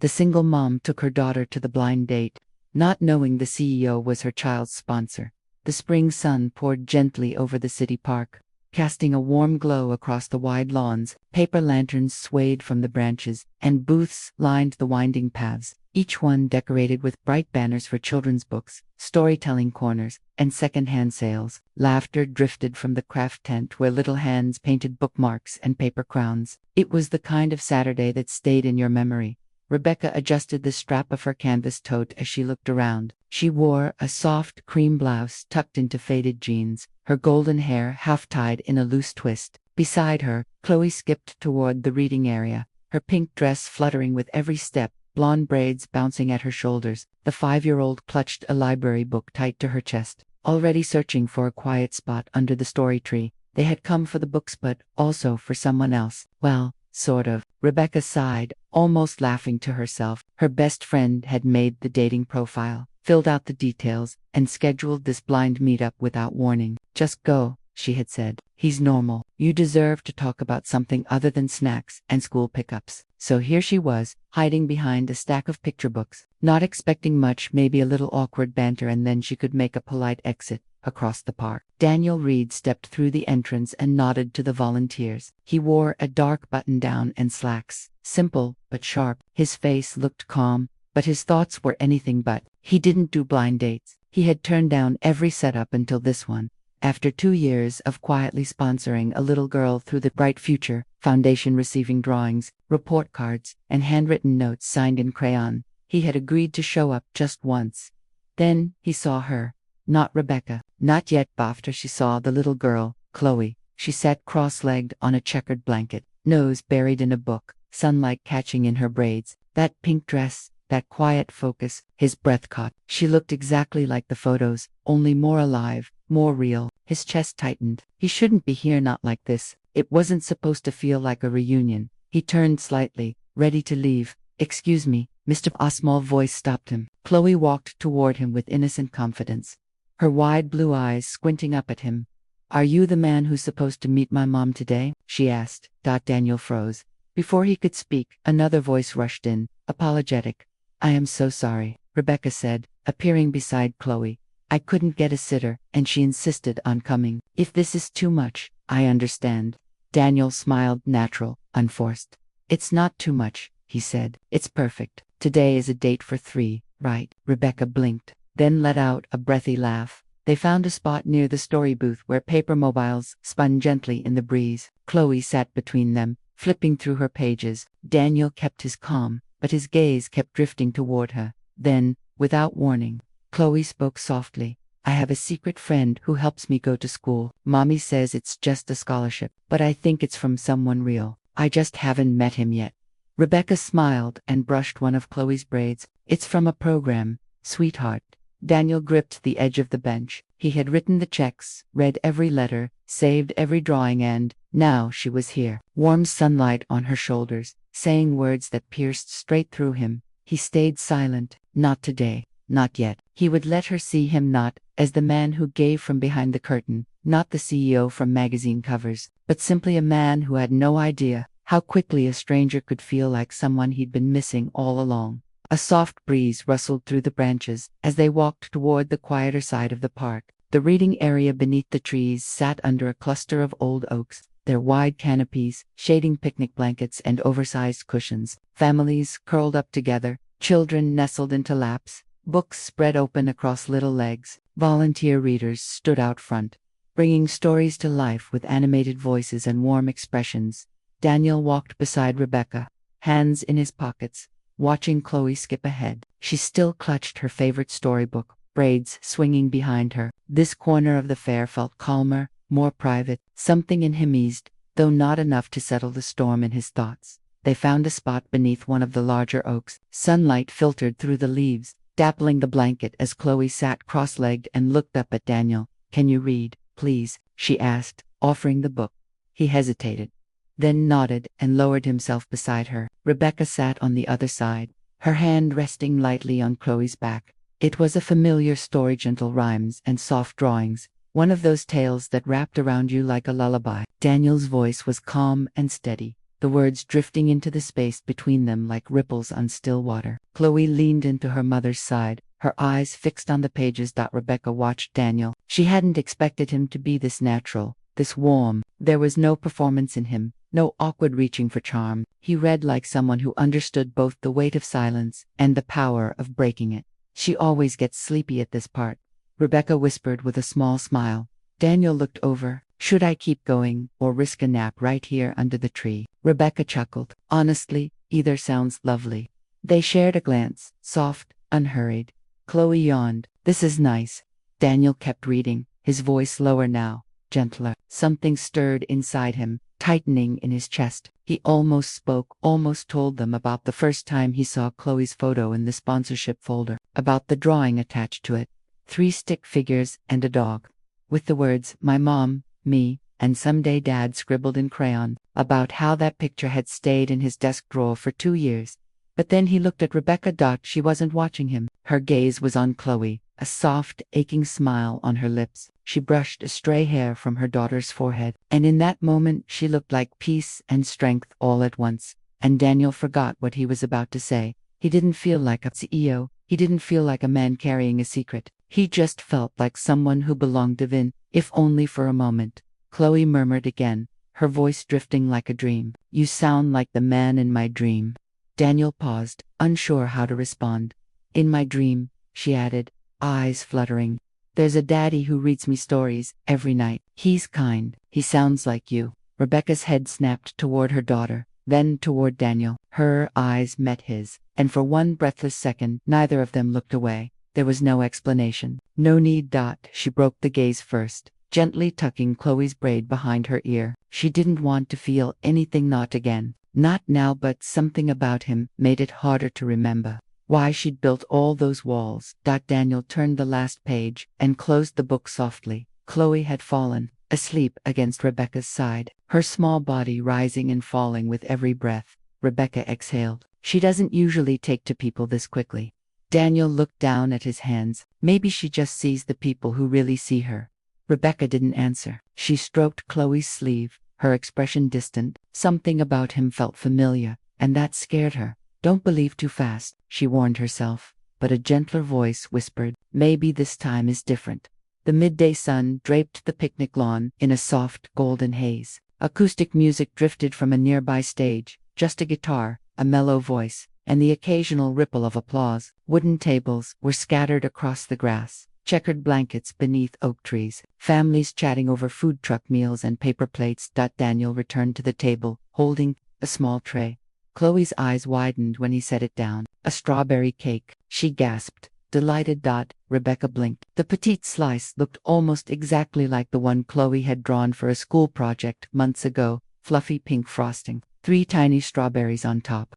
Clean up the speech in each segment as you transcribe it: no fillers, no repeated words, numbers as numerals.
The single mom took her daughter to the blind date, not knowing the CEO was her child's sponsor. The spring sun poured gently over the city park, casting a warm glow across the wide lawns. Paper lanterns swayed from the branches, and booths lined the winding paths, each one decorated with bright banners for children's books, storytelling corners, and second-hand sales. Laughter drifted from the craft tent where little hands painted bookmarks and paper crowns. It was the kind of Saturday that stayed in your memory. Rebecca adjusted the strap of her canvas tote as she looked around. She wore a soft cream blouse tucked into faded jeans, her golden hair half-tied in a loose twist. Beside her, Chloe skipped toward the reading area, her pink dress fluttering with every step, blonde braids bouncing at her shoulders. The 5-year-old clutched a library book tight to her chest, already searching for a quiet spot under the story tree. They had come for the books but also for someone else. Well, sort of. Rebecca sighed, almost laughing to herself. Her best friend had made the dating profile, filled out the details, and scheduled this blind meetup without warning. "Just go," she had said. "He's normal. You deserve to talk about something other than snacks and school pickups." So here she was, hiding behind a stack of picture books, not expecting much, maybe a little awkward banter, and then she could make a polite exit across the park. Daniel Reed stepped through the entrance and nodded to the volunteers. He wore a dark button-down and slacks, simple but sharp. His face looked calm, but his thoughts were anything but. He didn't do blind dates. He had turned down every setup until this one. After 2 years of quietly sponsoring a little girl through the bright future, foundation receiving drawings, report cards, and handwritten notes signed in crayon, he had agreed to show up just once. Then he saw her. Not Rebecca. Not yet. After she saw the little girl, Chloe, she sat cross-legged on a checkered blanket, nose buried in a book, sunlight catching in her braids. That pink dress, that quiet focus, his breath caught. She looked exactly like the photos, only more alive, more real. His chest tightened. He shouldn't be here, not like this. It wasn't supposed to feel like a reunion. He turned slightly, ready to leave. "Excuse me, Mr. A small voice stopped him. Chloe walked toward him with innocent confidence, her wide blue eyes squinting up at him. "Are you the man who's supposed to meet my mom today?" she asked. Daniel froze. Before he could speak, another voice rushed in, apologetic. "I am so sorry," Rebecca said, appearing beside Chloe. "I couldn't get a sitter, and she insisted on coming. If this is too much, I understand." Daniel smiled, natural, unforced. "It's not too much," he said. "It's perfect. Today is a date for 3, right?" Rebecca blinked, then let out a breathy laugh. They found a spot near the story booth where paper mobiles spun gently in the breeze. Chloe sat between them, flipping through her pages. Daniel kept his calm, but his gaze kept drifting toward her. Then, without warning, Chloe spoke softly. "I have a secret friend who helps me go to school. Mommy says it's just a scholarship, but I think it's from someone real. I just haven't met him yet." Rebecca smiled and brushed one of Chloe's braids. "It's from a program, sweetheart." Daniel gripped the edge of the bench. He had written the checks, read every letter, saved every drawing, and now she was here. Warm sunlight on her shoulders, saying words that pierced straight through him. He stayed silent. Not today. Not yet. He would let her see him not as the man who gave from behind the curtain, not the CEO from magazine covers, but simply a man who had no idea how quickly a stranger could feel like someone he'd been missing all along. A soft breeze rustled through the branches as they walked toward the quieter side of the park. The reading area beneath the trees sat under a cluster of old oaks, their wide canopies shading picnic blankets and oversized cushions. Families curled up together, children nestled into laps, books spread open across little legs. Volunteer readers stood out front, bringing stories to life with animated voices and warm expressions. Daniel walked beside Rebecca, hands in his pockets, watching Chloe skip ahead. She still clutched her favorite storybook, braids swinging behind her. This corner of the fair felt calmer, more private. Something in him eased, though not enough to settle the storm in his thoughts. They found a spot beneath one of the larger oaks. Sunlight filtered through the leaves, dappling the blanket as Chloe sat cross-legged and looked up at Daniel. "Can you read, please?" she asked, offering the book. He hesitated, then nodded and lowered himself beside her. Rebecca sat on the other side, her hand resting lightly on Chloe's back. It was a familiar story, gentle rhymes and soft drawings, one of those tales that wrapped around you like a lullaby. Daniel's voice was calm and steady. the words drifting into the space between them like ripples on still water. Chloe leaned into her mother's side, her eyes fixed on the pages. Rebecca watched Daniel. She hadn't expected him to be this natural, this warm. There was no performance in him, no awkward reaching for charm. He read like someone who understood both the weight of silence and the power of breaking it. She always gets sleepy at this part, Rebecca whispered with a small smile. Daniel looked over. Should I keep going, or risk a nap right here under the tree? Rebecca chuckled. Honestly, either sounds lovely. They shared a glance, soft, unhurried. Chloe yawned. This is nice. Daniel kept reading, his voice lower now, gentler. Something stirred inside him, tightening in his chest. He almost spoke, almost told them about the first time he saw Chloe's photo in the sponsorship folder, about the drawing attached to it. 3 stick figures and a dog. With the words, my mom, me, and someday Dad scribbled in crayon, about how that picture had stayed in his desk drawer for 2 years. But then he looked at Rebecca. She wasn't watching him. Her gaze was on Chloe, a soft, aching smile on her lips. She brushed a stray hair from her daughter's forehead, and in that moment she looked like peace and strength all at once. And Daniel forgot what he was about to say. He didn't feel like a CEO. He didn't feel like a man carrying a secret. He just felt like someone who belonged to Vin, if only for a moment. Chloe murmured again, her voice drifting like a dream. You sound like the man in my dream. Daniel paused, unsure how to respond. In my dream, she added, eyes fluttering. There's a daddy who reads me stories every night. He's kind. He sounds like you. Rebecca's head snapped toward her daughter, then toward Daniel. Her eyes met his, and for one breathless second, neither of them looked away. There was no explanation. No need. She broke the gaze first, gently tucking Chloe's braid behind her ear. She didn't want to feel anything, not again. Not now, but something about him made it harder to remember. Why she'd built all those walls. Daniel turned the last page and closed the book softly. Chloe had fallen, asleep against Rebecca's side, her small body rising and falling with every breath. Rebecca exhaled. She doesn't usually take to people this quickly. Daniel looked down at his hands. Maybe she just sees the people who really see her. Rebecca didn't answer. She stroked Chloe's sleeve, her expression distant. Something about him felt familiar, and that scared her. Don't believe too fast, she warned herself, but a gentler voice whispered, maybe this time is different. The midday sun draped the picnic lawn in a soft, golden haze. Acoustic music drifted from a nearby stage, just a guitar, a mellow voice, and the occasional ripple of applause. Wooden tables were scattered across the grass, checkered blankets beneath oak trees, families chatting over food truck meals and paper plates. Daniel returned to the table, holding a small tray. Chloe's eyes widened when he set it down. A strawberry cake, she gasped, delighted. Rebecca blinked. The petite slice looked almost exactly like the one Chloe had drawn for a school project months ago, fluffy pink frosting, 3 tiny strawberries on top.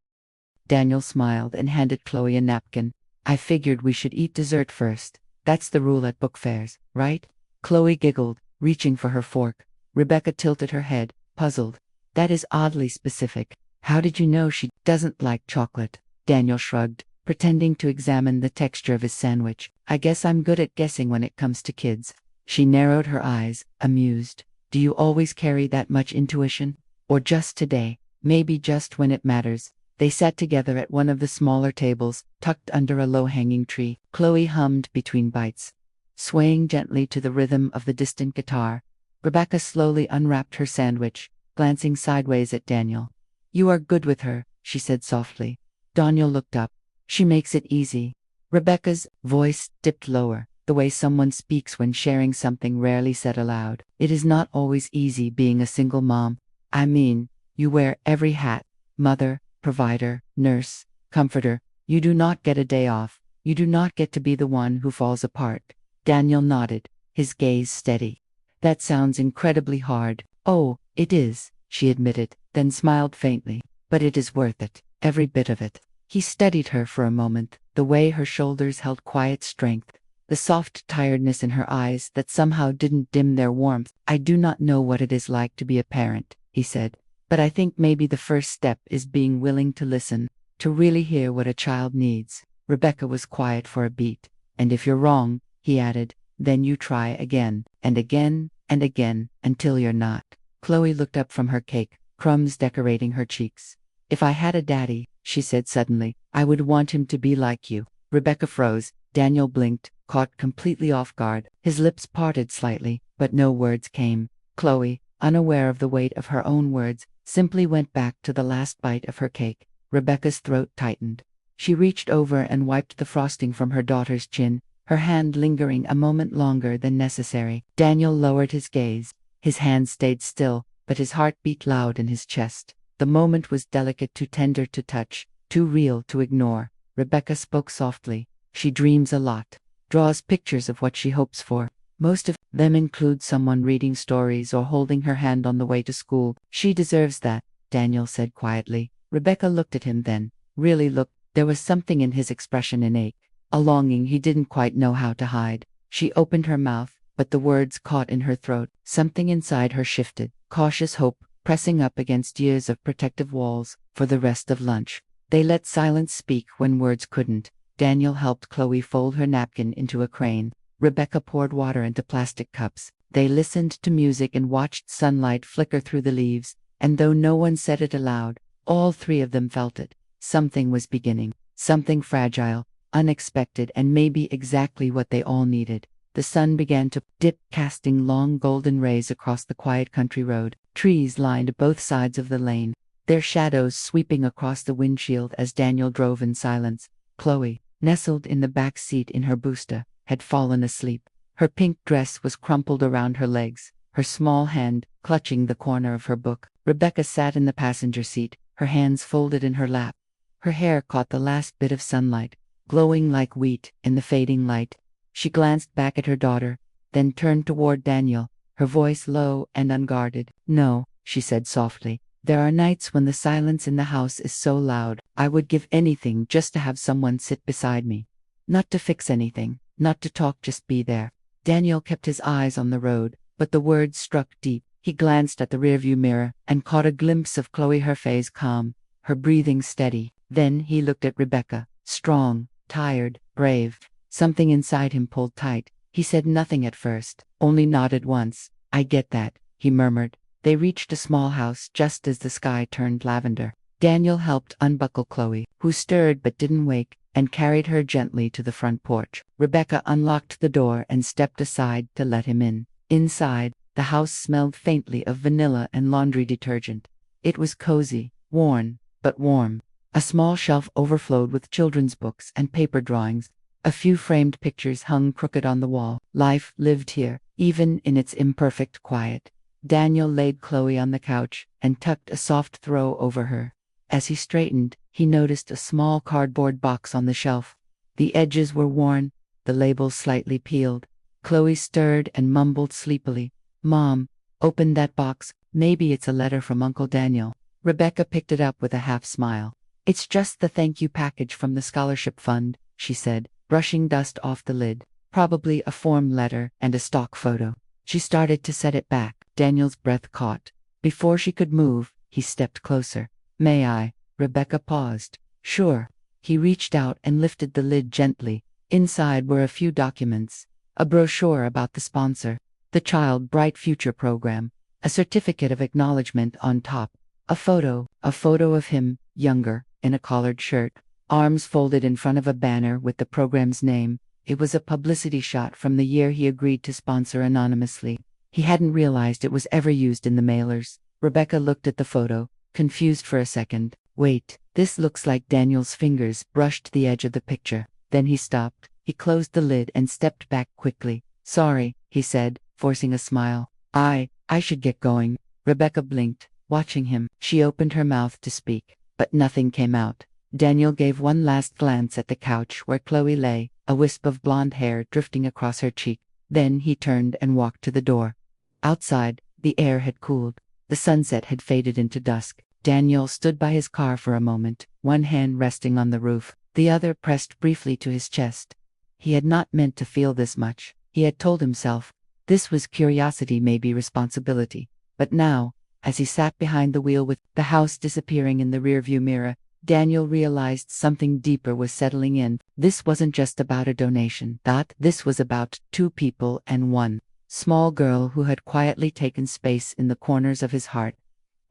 Daniel smiled and handed Chloe a napkin. I figured we should eat dessert first. That's the rule at book fairs, right? Chloe giggled, reaching for her fork. Rebecca tilted her head, puzzled. That is oddly specific. How did you know she doesn't like chocolate? Daniel shrugged, pretending to examine the texture of his sandwich. I guess I'm good at guessing when it comes to kids. She narrowed her eyes, amused. Do you always carry that much intuition? Or just today? Maybe just when it matters. They sat together at one of the smaller tables, tucked under a low-hanging tree. Chloe hummed between bites, swaying gently to the rhythm of the distant guitar. Rebecca slowly unwrapped her sandwich, glancing sideways at Daniel. You are good with her, she said softly. Daniel looked up. She makes it easy. Rebecca's voice dipped lower, the way someone speaks when sharing something rarely said aloud. It is not always easy being a single mom. I mean, you wear every hat. Mother, provider, nurse, comforter. You do not get a day off. You do not get to be the one who falls apart. Daniel nodded, his gaze steady. That sounds incredibly hard. Oh, it is, she admitted, then smiled faintly. But it is worth it, every bit of it. He studied her for a moment, the way her shoulders held quiet strength, the soft tiredness in her eyes that somehow didn't dim their warmth. I do not know what it is like to be a parent, he said, but I think maybe the first step is being willing to listen, to really hear what a child needs. Rebecca was quiet for a beat. And if you're wrong, he added, then you try again, and again, and again, until you're not. Chloe looked up from her cake, crumbs decorating her cheeks. "If I had a daddy," she said suddenly, "I would want him to be like you." Rebecca froze. Daniel blinked, caught completely off guard. His lips parted slightly, but no words came. Chloe, unaware of the weight of her own words, simply went back to the last bite of her cake. Rebecca's throat tightened. She reached over and wiped the frosting from her daughter's chin, her hand lingering a moment longer than necessary. Daniel lowered his gaze. His hand stayed still, but his heart beat loud in his chest. The moment was delicate, too tender to touch, too real to ignore. Rebecca spoke softly. "She dreams a lot, draws pictures of what she hopes for. Most of them include someone reading stories or holding her hand on the way to school. She deserves that," Daniel said quietly. Rebecca looked at him then, really looked. There was something in his expression, an ache, a longing he didn't quite know how to hide. She opened her mouth, but the words caught in her throat. Something inside her shifted, cautious hope, pressing up against years of protective walls. For the rest of lunch, they let silence speak when words couldn't. Daniel helped Chloe fold her napkin into a crane. Rebecca poured water into plastic cups. They listened to music and watched sunlight flicker through the leaves, and though no one said it aloud, all three of them felt it. Something was beginning, something fragile, unexpected, and maybe exactly what they all needed. The sun began to dip, casting long golden rays across the quiet country road. Trees lined both sides of the lane, their shadows sweeping across the windshield as Daniel drove in silence. Chloe, nestled in the back seat in her Busta, had fallen asleep. Her pink dress was crumpled around her legs, her small hand clutching the corner of her book. Rebecca sat in the passenger seat, her hands folded in her lap. Her hair caught the last bit of sunlight, glowing like wheat in the fading light. She glanced back at her daughter, then turned toward Daniel, her voice low and unguarded. "No," she said softly. "There are nights when the silence in the house is so loud. I would give anything just to have someone sit beside me. Not to fix anything, not to talk, just be there." Daniel kept his eyes on the road, but the words struck deep. He glanced at the rearview mirror and caught a glimpse of Chloe, her face calm, her breathing steady. Then he looked at Rebecca, strong, tired, brave. Something inside him pulled tight. He said nothing at first, only nodded once. "I get that," he murmured. They reached a small house just as the sky turned lavender. Daniel helped unbuckle Chloe, who stirred but didn't wake, and carried her gently to the front porch. Rebecca unlocked the door and stepped aside to let him in. Inside, the house smelled faintly of vanilla and laundry detergent. It was cozy, worn, but warm. A small shelf overflowed with children's books and paper drawings. A few framed pictures hung crooked on the wall. Life lived here, even in its imperfect quiet. Daniel laid Chloe on the couch and tucked a soft throw over her. As he straightened, he noticed a small cardboard box on the shelf. The edges were worn, the labels slightly peeled. Chloe stirred and mumbled sleepily, "Mom, open that box. Maybe it's a letter from Uncle Daniel." Rebecca picked it up with a half smile. "It's just the thank you package from the scholarship fund," she said, brushing dust off the lid. "Probably a form letter and a stock photo." She started to set it back. Daniel's breath caught. Before she could move, he stepped closer. "May I?" Rebecca paused. "Sure." He reached out and lifted the lid gently. Inside were a few documents. A brochure about the sponsor, the Child Bright Future program, a certificate of acknowledgement on top, a photo of him, younger, in a collared shirt, arms folded in front of a banner with the program's name. It was a publicity shot from the year he agreed to sponsor anonymously. He hadn't realized it was ever used in the mailers. Rebecca looked at the photo, confused for a second. "Wait, this looks like Daniel's fingers brushed the edge of the picture." Then he stopped. He closed the lid and stepped back quickly. "Sorry," he said, forcing a smile. I should get going." Rebecca blinked, watching him. She opened her mouth to speak, but nothing came out. Daniel gave one last glance at the couch where Chloe lay, a wisp of blonde hair drifting across her cheek. Then he turned and walked to the door. Outside, the air had cooled. The sunset had faded into dusk. Daniel stood by his car for a moment, one hand resting on the roof, the other pressed briefly to his chest. He had not meant to feel this much, he had told himself. This was curiosity, maybe responsibility. But now, as he sat behind the wheel with the house disappearing in the rearview mirror, Daniel realized something deeper was settling in. This wasn't just about a donation. This was about two people and one small girl who had quietly taken space in the corners of his heart.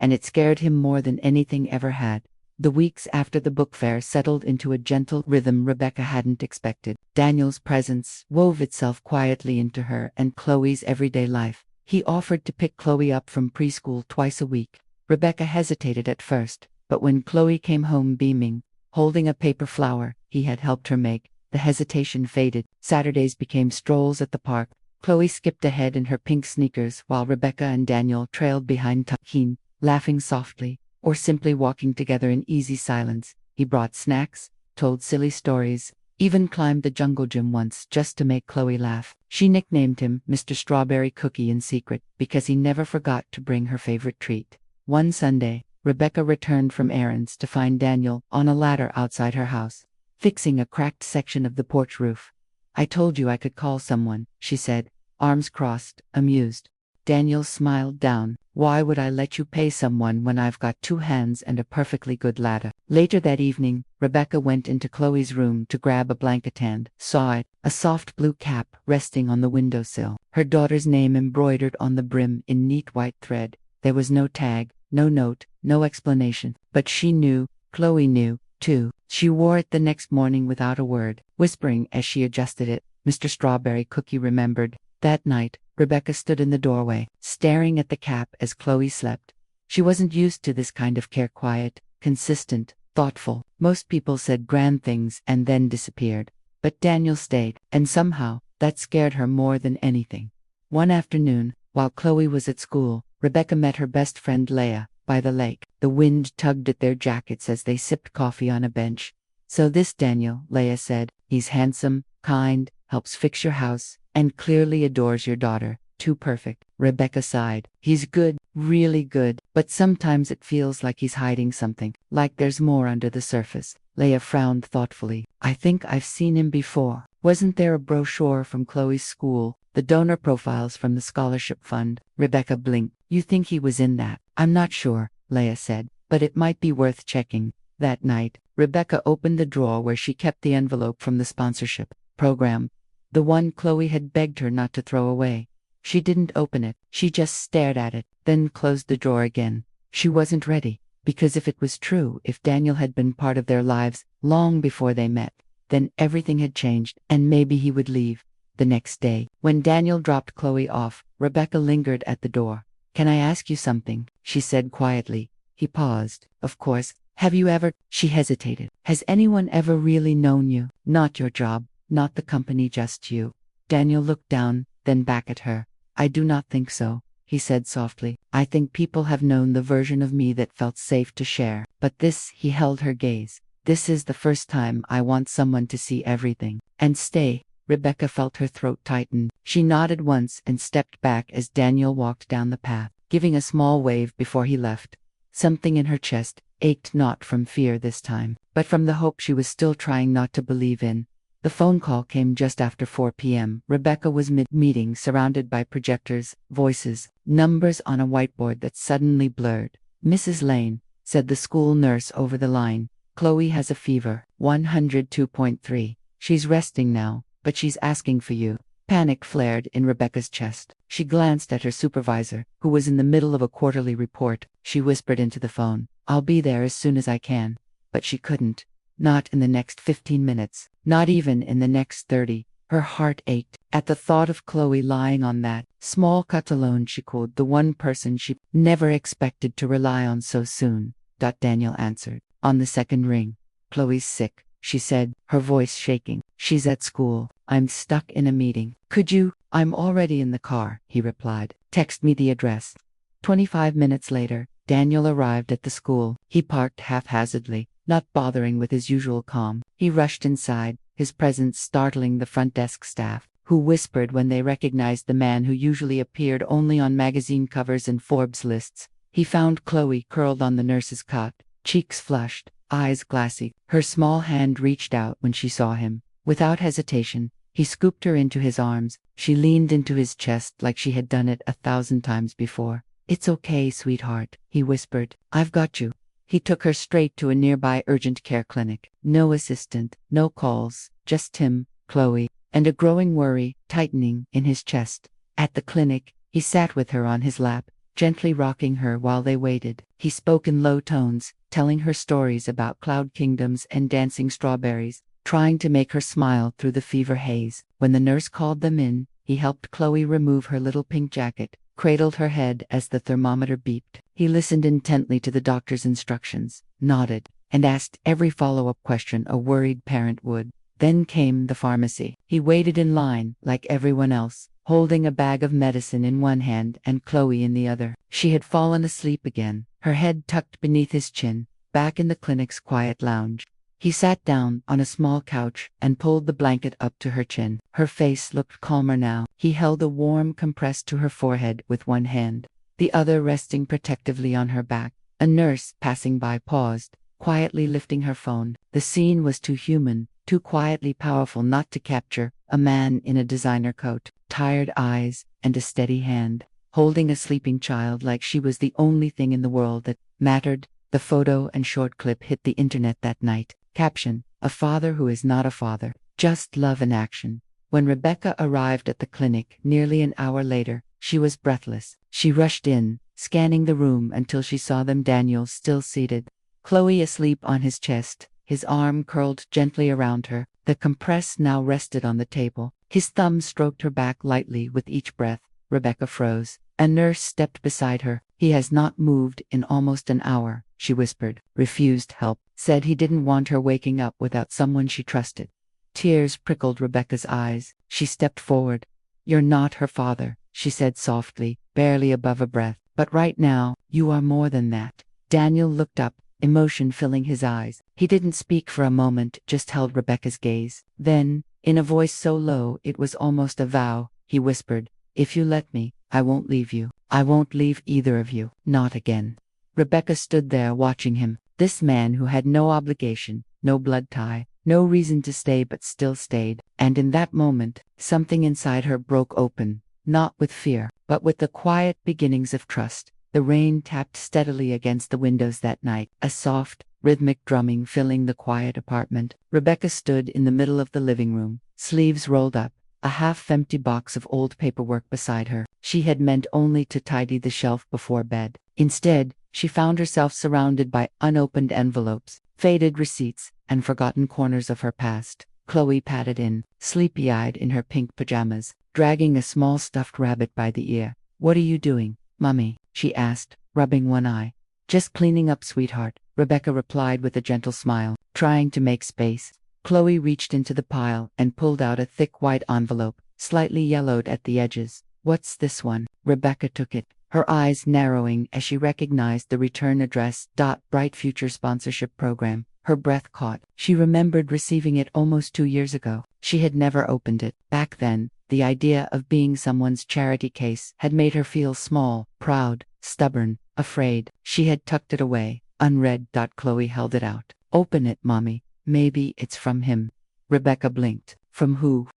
and it scared him more than anything ever had. The weeks after the book fair settled into a gentle rhythm Rebecca hadn't expected. Daniel's presence wove itself quietly into her and Chloe's everyday life. He offered to pick Chloe up from preschool twice a week. Rebecca hesitated at first, but when Chloe came home beaming, holding a paper flower he had helped her make, the hesitation faded. Saturdays became strolls at the park. Chloe skipped ahead in her pink sneakers while Rebecca and Daniel trailed behind Tuckeen, laughing softly, or simply walking together in easy silence. He brought snacks, told silly stories, even climbed the jungle gym once just to make Chloe laugh. She nicknamed him Mr. Strawberry Cookie in secret because he never forgot to bring her favorite treat. One Sunday, Rebecca returned from errands to find Daniel on a ladder outside her house, fixing a cracked section of the porch roof. "I told you I could call someone," she said, arms crossed, amused. Daniel smiled down. "Why would I let you pay someone when I've got two hands and a perfectly good ladder?" Later that evening, Rebecca went into Chloe's room to grab a blanket and saw it, a soft blue cap resting on the windowsill. Her daughter's name embroidered on the brim in neat white thread. There was no tag, no note, no explanation. But she knew, Chloe knew, too. She wore it the next morning without a word, whispering as she adjusted it. Mr. Strawberry Cookie remembered. That night, Rebecca stood in the doorway, staring at the cap as Chloe slept. She wasn't used to this kind of care, quiet, consistent, thoughtful. Most people said grand things and then disappeared. But Daniel stayed, and somehow, that scared her more than anything. One afternoon, while Chloe was at school, Rebecca met her best friend Leah by the lake. The wind tugged at their jackets as they sipped coffee on a bench. "So this Daniel," Leah said, "he's handsome, kind, helps fix your house, and clearly adores your daughter. Too perfect." Rebecca sighed. "He's good, really good, but sometimes it feels like he's hiding something, like there's more under the surface." Leah frowned thoughtfully. "I think I've seen him before. Wasn't there a brochure from Chloe's school, the donor profiles from the scholarship fund?" Rebecca blinked. "You think he was in that?" "I'm not sure," Leah said, "but it might be worth checking." That night, Rebecca opened the drawer where she kept the envelope from the sponsorship program, the one Chloe had begged her not to throw away. She didn't open it. She just stared at it, then closed the drawer again. She wasn't ready, because if it was true, if Daniel had been part of their lives long before they met, then everything had changed, and maybe he would leave. The next day, when Daniel dropped Chloe off, Rebecca lingered at the door. "Can I ask you something?" she said quietly. He paused. "Of course. Have you ever—" She hesitated. "Has anyone ever really known you? Not your job, not the company, just you." Daniel looked down, then back at her. "I do not think so," he said softly. "I think people have known the version of me that felt safe to share. But this," he held her gaze, "this is the first time I want someone to see everything and stay." Rebecca felt her throat tighten. She nodded once and stepped back as Daniel walked down the path, giving a small wave before he left. Something in her chest ached, not from fear this time, but from the hope she was still trying not to believe in. The phone call came just after 4 p.m. Rebecca was mid-meeting, surrounded by projectors, voices, numbers on a whiteboard that suddenly blurred. "Mrs. Lane," said the school nurse over the line, "Chloe has a fever, 102.3. She's resting now, but she's asking for you." Panic flared in Rebecca's chest. She glanced at her supervisor, who was in the middle of a quarterly report. She whispered into the phone, "I'll be there as soon as I can." But she couldn't. Not in the next 15 minutes. Not even in the next 30. Her heart ached at the thought of Chloe lying on that small cot alone. She called the one person she never expected to rely on so soon. Daniel answered. On the second ring. "Chloe's sick," she said, her voice shaking. "She's at school. I'm stuck in a meeting. Could you—" "I'm already in the car," he replied. "Text me the address." 25 minutes later, Daniel arrived at the school. He parked haphazardly, not bothering with his usual calm. He rushed inside, his presence startling the front desk staff, who whispered when they recognized the man who usually appeared only on magazine covers and Forbes lists. He found Chloe curled on the nurse's cot, cheeks flushed, eyes glassy. Her small hand reached out when she saw him. Without hesitation, he scooped her into his arms. She leaned into his chest like she had done it 1,000 times before. "It's okay, sweetheart," he whispered. "I've got you." He took her straight to a nearby urgent care clinic. No assistant, no calls, just him, Chloe, and a growing worry tightening in his chest. At the clinic, he sat with her on his lap, gently rocking her while they waited. He spoke in low tones, telling her stories about cloud kingdoms and dancing strawberries, trying to make her smile through the fever haze. When the nurse called them in, he helped Chloe remove her little pink jacket, cradled her head as the thermometer beeped. He listened intently to the doctor's instructions, nodded, and asked every follow-up question a worried parent would. Then came the pharmacy. He waited in line, like everyone else, holding a bag of medicine in one hand and Chloe in the other. She had fallen asleep again, her head tucked beneath his chin, back in the clinic's quiet lounge. He sat down on a small couch and pulled the blanket up to her chin. Her face looked calmer now. He held a warm compress to her forehead with one hand, the other resting protectively on her back. A nurse passing by paused, quietly lifting her phone. The scene was too human, too quietly powerful not to capture a man in a designer coat, tired eyes, and a steady hand, holding a sleeping child like she was the only thing in the world that mattered. The photo and short clip hit the internet that night. Caption: a father who is not a father, just love in action. When Rebecca arrived at the clinic nearly an hour later, she was breathless. She rushed in, scanning the room until she saw them. Daniel still seated, Chloe asleep on his chest, his arm curled gently around her. The compress now rested on the table. His thumb stroked her back lightly with each breath. Rebecca froze. A nurse stepped beside her. He has not moved in almost an hour, she whispered. Refused help. Said he didn't want her waking up without someone she trusted. Tears prickled Rebecca's eyes. She stepped forward. You're not her father, she said softly, barely above a breath. But right now, you are more than that. Daniel looked up, emotion filling his eyes. He didn't speak for a moment, just held Rebecca's gaze. Then, in a voice so low it was almost a vow, he whispered, if you let me, I won't leave you. I won't leave either of you. Not again. Rebecca stood there watching him. This man who had no obligation, no blood tie, no reason to stay but still stayed. And in that moment, something inside her broke open, not with fear, but with the quiet beginnings of trust. The rain tapped steadily against the windows that night, a soft, rhythmic drumming filling the quiet apartment. Rebecca stood in the middle of the living room, sleeves rolled up, a half-empty box of old paperwork beside her. She had meant only to tidy the shelf before bed. Instead, she found herself surrounded by unopened envelopes, faded receipts, and forgotten corners of her past. Chloe patted in, sleepy-eyed in her pink pajamas, dragging a small stuffed rabbit by the ear. What are you doing, Mummy? She asked, rubbing one eye. Just cleaning up, sweetheart, Rebecca replied with a gentle smile, trying to make space. Chloe reached into the pile and pulled out a thick white envelope, slightly yellowed at the edges. What's this one? Rebecca took it, her eyes narrowing as she recognized the return address. Bright Future Sponsorship Program. Her breath caught. She remembered receiving it almost 2 years ago. She had never opened it. Back then, the idea of being someone's charity case had made her feel small, proud, stubborn, afraid. She had tucked it away, unread. Chloe held it out. Open it, Mommy. Maybe it's from him. Rebecca blinked. From who?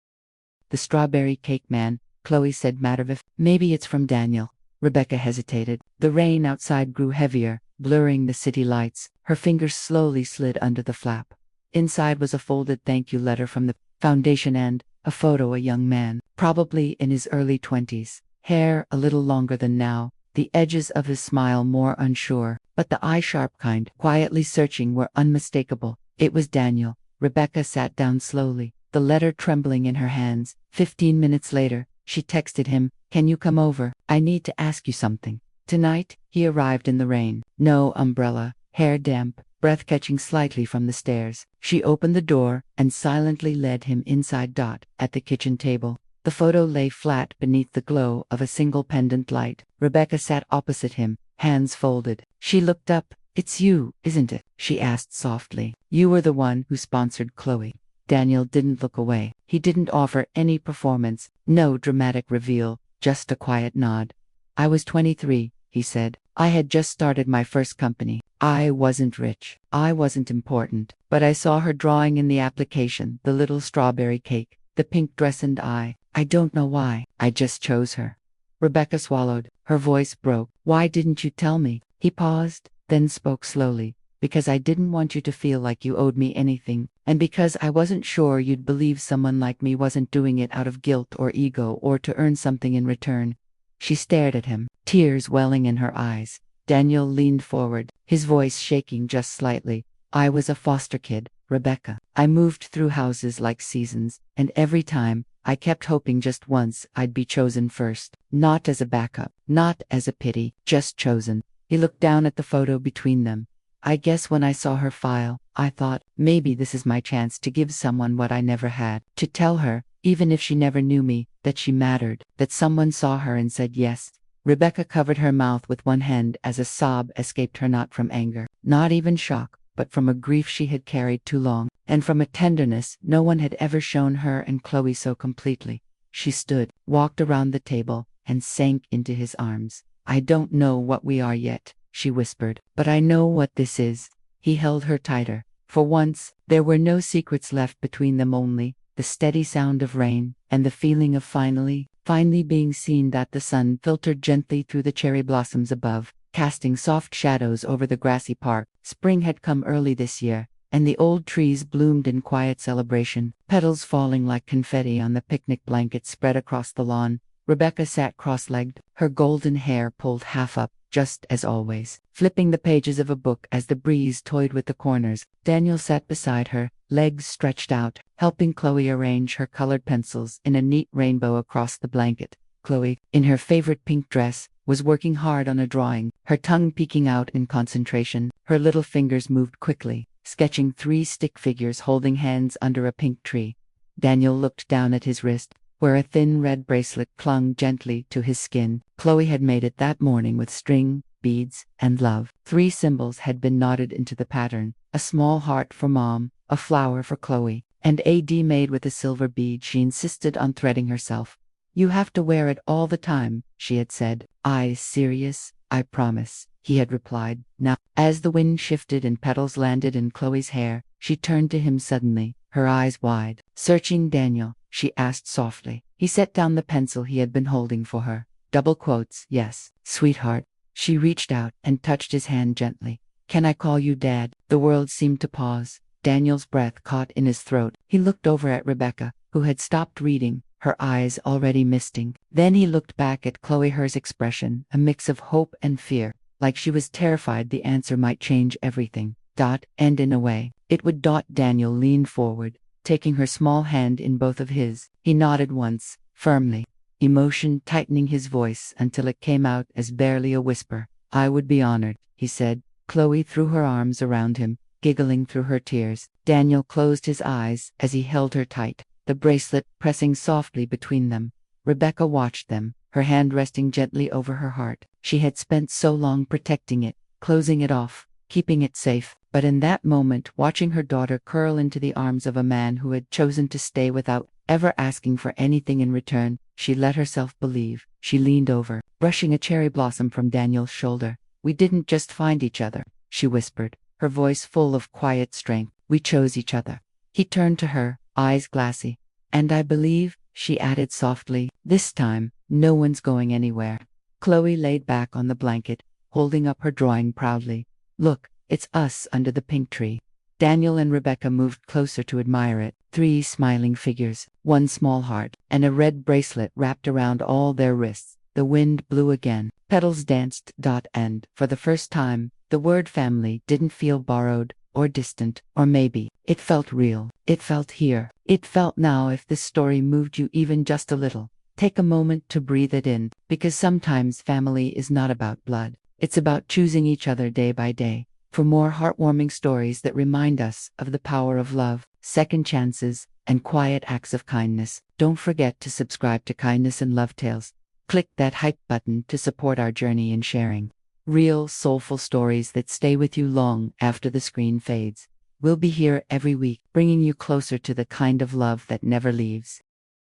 The strawberry cake man, Chloe said matter-of-fact. Maybe it's from Daniel. Rebecca hesitated. The rain outside grew heavier, blurring the city lights. Her fingers slowly slid under the flap. Inside was a folded thank you letter from the foundation and a photo. A young man, probably in his early 20s, hair a little longer than now, the edges of his smile more unsure, but the eye-sharp kind, quietly searching, were unmistakable. It was Daniel. Rebecca sat down slowly, the letter trembling in her hands. 15 minutes later, she texted him, "Can you come over? I need to ask you something." Tonight, he arrived in the rain. No umbrella, hair damp, breath catching slightly from the stairs. She opened the door and silently led him inside. At the kitchen table, the photo lay flat beneath the glow of a single pendant light. Rebecca sat opposite him, hands folded. She looked up. "It's you, isn't it?" she asked softly. "You were the one who sponsored Chloe." Daniel didn't look away. He didn't offer any performance, no dramatic reveal, just a quiet nod. "I was 23, he said. "I had just started my first company. I wasn't rich. I wasn't important. But I saw her drawing in the application, the little strawberry cake, the pink dress, and I don't know why. I just chose her." Rebecca swallowed. Her voice broke. "Why didn't you tell me?" He paused, then spoke slowly. "Because I didn't want you to feel like you owed me anything, and because I wasn't sure you'd believe someone like me wasn't doing it out of guilt or ego or to earn something in return." She stared at him, tears welling in her eyes. Daniel leaned forward, his voice shaking just slightly. I was a foster kid, Rebecca. I moved through houses like seasons, and every time, I kept hoping just once I'd be chosen first. Not as a backup, not as a pity, just chosen. He looked down at the photo between them. I guess when I saw her file, I thought, maybe this is my chance to give someone what I never had. To tell her, even if she never knew me, that she mattered, that someone saw her and said yes. Rebecca covered her mouth with one hand as a sob escaped her, not from anger, not even shock, but from a grief she had carried too long, and from a tenderness no one had ever shown her and Chloe so completely. She stood, walked around the table, and sank into his arms. I don't know what we are yet, she whispered, but I know what this is. He held her tighter. For once, there were no secrets left between them, only the steady sound of rain, and the feeling of finally being seen. That the sun filtered gently through the cherry blossoms above, casting soft shadows over the grassy park. Spring had come early this year, and the old trees bloomed in quiet celebration, petals falling like confetti on the picnic blankets spread across the lawn. Rebecca sat cross-legged, her golden hair pulled half up, just as always, flipping the pages of a book as the breeze toyed with the corners. Daniel sat beside her, legs stretched out, helping Chloe arrange her colored pencils in a neat rainbow across the blanket. Chloe, in her favorite pink dress, was working hard on a drawing, her tongue peeking out in concentration. Her little fingers moved quickly, sketching 3 stick figures holding hands under a pink tree. Daniel looked down at his wrist, where a thin red bracelet clung gently to his skin. Chloe had made it that morning with string, beads, and love. 3 symbols had been knotted into the pattern: a small heart for Mom, a flower for Chloe, and a D made with a silver bead. She insisted on threading herself. You have to wear it all the time, she had said. Eyes serious, I promise, he had replied. Now, as the wind shifted and petals landed in Chloe's hair, she turned to him suddenly, her eyes wide. Searching Daniel, she asked softly. He set down the pencil he had been holding for her. Double quotes, yes, sweetheart. She reached out and touched his hand gently. Can I call you Dad? The world seemed to pause. Daniel's breath caught in his throat. He looked over at Rebecca, who had stopped reading, her eyes already misting. Then he looked back at Chloe, hers expression a mix of hope and fear, like she was terrified the answer might change everything. And in a way, it would. Daniel leaned forward, taking her small hand in both of his. He nodded once, firmly, emotion tightening his voice until it came out as barely a whisper. I would be honored, he said. Chloe threw her arms around him, giggling through her tears. Daniel closed his eyes as he held her tight, the bracelet pressing softly between them. Rebecca watched them, her hand resting gently over her heart. She had spent so long protecting it, closing it off, keeping it safe. But in that moment, watching her daughter curl into the arms of a man who had chosen to stay without ever asking for anything in return, she let herself believe. She leaned over, brushing a cherry blossom from Daniel's shoulder. We didn't just find each other, she whispered, her voice full of quiet strength. We chose each other. He turned to her, eyes glassy. And I believe, she added softly, this time, no one's going anywhere. Chloe laid back on the blanket, holding up her drawing proudly. Look, it's us under the pink tree. Daniel and Rebecca moved closer to admire it. 3 smiling figures, 1 small heart, and a red bracelet wrapped around all their wrists. The wind blew again. Petals danced. And, for the first time, the word family didn't feel borrowed, or distant, or maybe. It felt real. It felt here. It felt now. If this story moved you even just a little, take a moment to breathe it in, because sometimes family is not about blood. It's about choosing each other day by day. For more heartwarming stories that remind us of the power of love, second chances, and quiet acts of kindness, don't forget to subscribe to Kindness and Love Tales. Click that hype button to support our journey in sharing real, soulful stories that stay with you long after the screen fades. We'll be here every week, bringing you closer to the kind of love that never leaves.